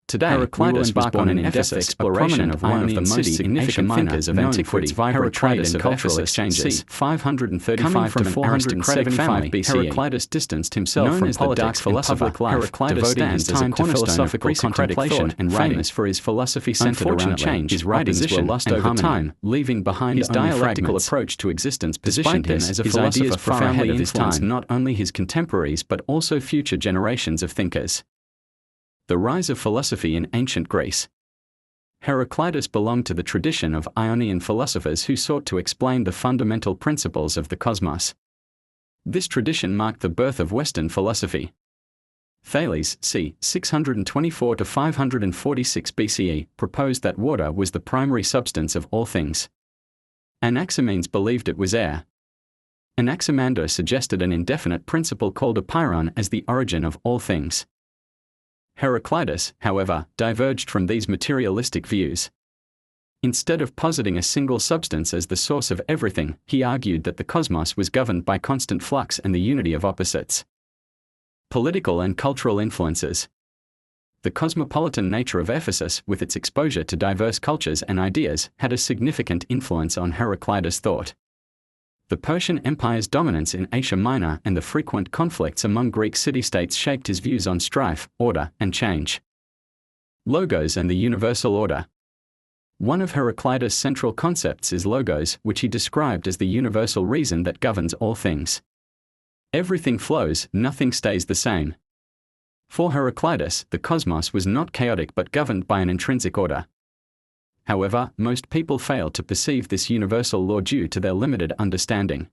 Today, Heraclitus we will embark on an in-depth exploration of one of the most significant thinkers of antiquity, Heraclitus and cultural exchanges. 535 to 475 BCE, Heraclitus distanced himself from politics and public life, Heraclitus stands as a cornerstone of Socratic thought and famous for his philosophy centered around change. His writings were lost over time, leaving behind his dialectical approach to existence positioned him as a philosopher far ahead of his time, not only his contemporaries but also future generations of thinkers. The rise of philosophy in ancient Greece. Heraclitus belonged to the tradition of Ionian philosophers who sought to explain the fundamental principles of the cosmos. This tradition marked the birth of Western philosophy. Thales, c. 624 to 546 BCE, proposed that water was the primary substance of all things. Anaximenes believed it was air. Anaximander suggested an indefinite principle called a peiron as the origin of all things. Heraclitus, however, diverged from these materialistic views. Instead of positing a single substance as the source of everything, he argued that the cosmos was governed by constant flux and the unity of opposites. Political and cultural influences. The cosmopolitan nature of Ephesus, with its exposure to diverse cultures and ideas, had a significant influence on Heraclitus' thought. The Persian Empire's dominance in Asia Minor and the frequent conflicts among Greek city-states shaped his views on strife, order, and change. Logos and the universal order. One of Heraclitus' central concepts is logos, which he described as the universal reason that governs all things. Everything flows, nothing stays the same. For Heraclitus, the cosmos was not chaotic but governed by an intrinsic order. However, most people fail to perceive this universal law due to their limited understanding.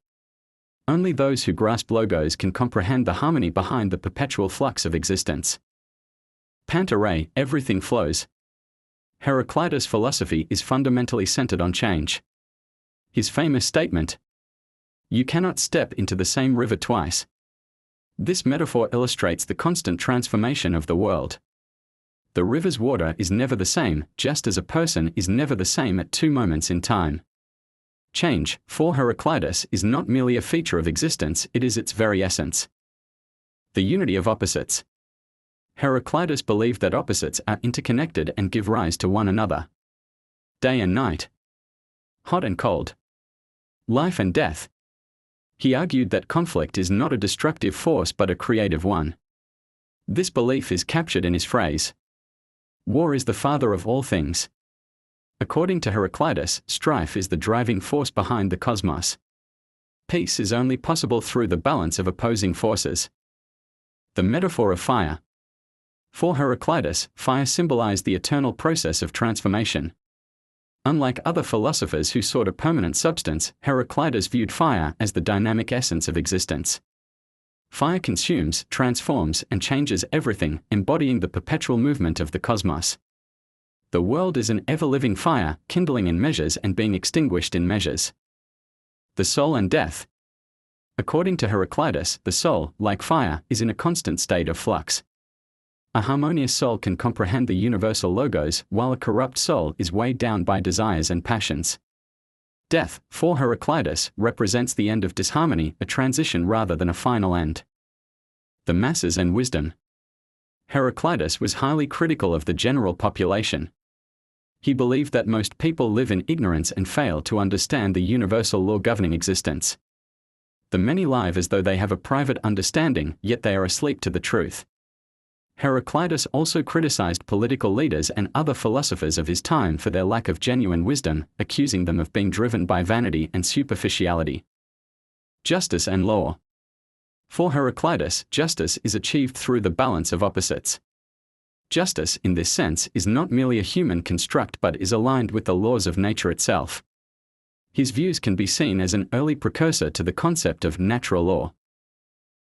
Only those who grasp logos can comprehend the harmony behind the perpetual flux of existence. Panta Rhei, everything flows. Heraclitus' philosophy is fundamentally centered on change. His famous statement, "You cannot step into the same river twice." This metaphor illustrates the constant transformation of the world. The river's water is never the same, just as a person is never the same at two moments in time. Change, for Heraclitus, is not merely a feature of existence, it is its very essence. The unity of opposites. Heraclitus believed that opposites are interconnected and give rise to one another. Day and night. Hot and cold. Life and death. He argued that conflict is not a destructive force but a creative one. This belief is captured in his phrase, "War is the father of all things." According to Heraclitus, strife is the driving force behind the cosmos. Peace is only possible through the balance of opposing forces. The metaphor of fire. For Heraclitus, fire symbolized the eternal process of transformation. Unlike other philosophers who sought a permanent substance, Heraclitus viewed fire as the dynamic essence of existence. Fire consumes, transforms, and changes everything, embodying the perpetual movement of the cosmos. The world is an ever-living fire, kindling in measures and being extinguished in measures. The soul and death. According to Heraclitus, the soul, like fire, is in a constant state of flux. A harmonious soul can comprehend the universal logos, while a corrupt soul is weighed down by desires and passions. Death, for Heraclitus, represents the end of disharmony, a transition rather than a final end. The masses and wisdom. Heraclitus was highly critical of the general population. He believed that most people live in ignorance and fail to understand the universal law governing existence. The many live as though they have a private understanding, yet they are asleep to the truth. Heraclitus also criticized political leaders and other philosophers of his time for their lack of genuine wisdom, accusing them of being driven by vanity and superficiality. Justice and law. For Heraclitus, justice is achieved through the balance of opposites. Justice, in this sense, is not merely a human construct but is aligned with the laws of nature itself. His views can be seen as an early precursor to the concept of natural law.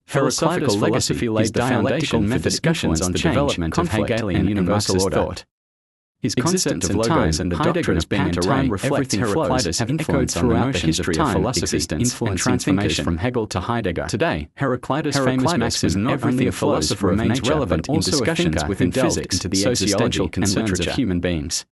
Philosophical legacy laid the foundation for discussions on the development of Hegelian universal order. His concept of logos and the doctrine of Panta time reflects Heraclitus' have echoed throughout the history of philosophy, influencing thinkers from Hegel to Heidegger. Today, Heraclitus' famous maxim, not only a philosopher remains relevant in discussions within physics, into the existential concerns of human beings.